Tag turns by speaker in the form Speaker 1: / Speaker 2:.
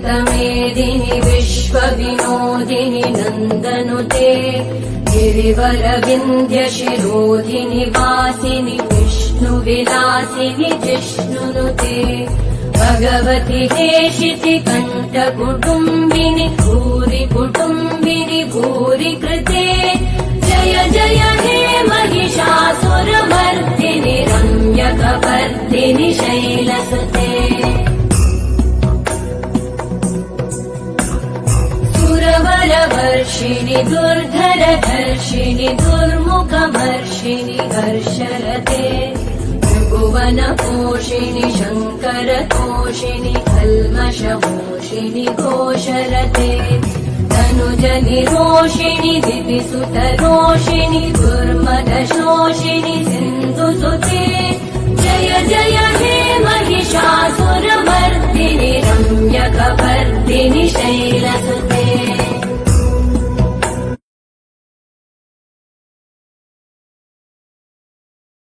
Speaker 1: मेदिनि विश्वविनोदिनि नन्दनुते गिरिवरविन्द्यशिरोधिनि वासिनि विष्णुविलासिनि जिष्णुनुते भगवति हेशिति कण्ठकुटुम्बिनि भूरि कुटुम्बिनि भूरि कृते जय जय हे महिषासुरमर्दिनि रम्यकपर्दिनि शैलसुते सुरवरवर्षिणि दुर्धरधर्षिणि दुर्मुखमर्षिणि हर्षरते भुवनपोषिणि शङ्करतोषिणि कल्मषमोषिणि घोषरते तनुजनिरोषिणि दिविसुतरोषिणि दुर्मदशोषिणि सिन्धुसुते जय जय हे महिषासुरमर्दिनि रम्यकपर्दिनि शैलसुते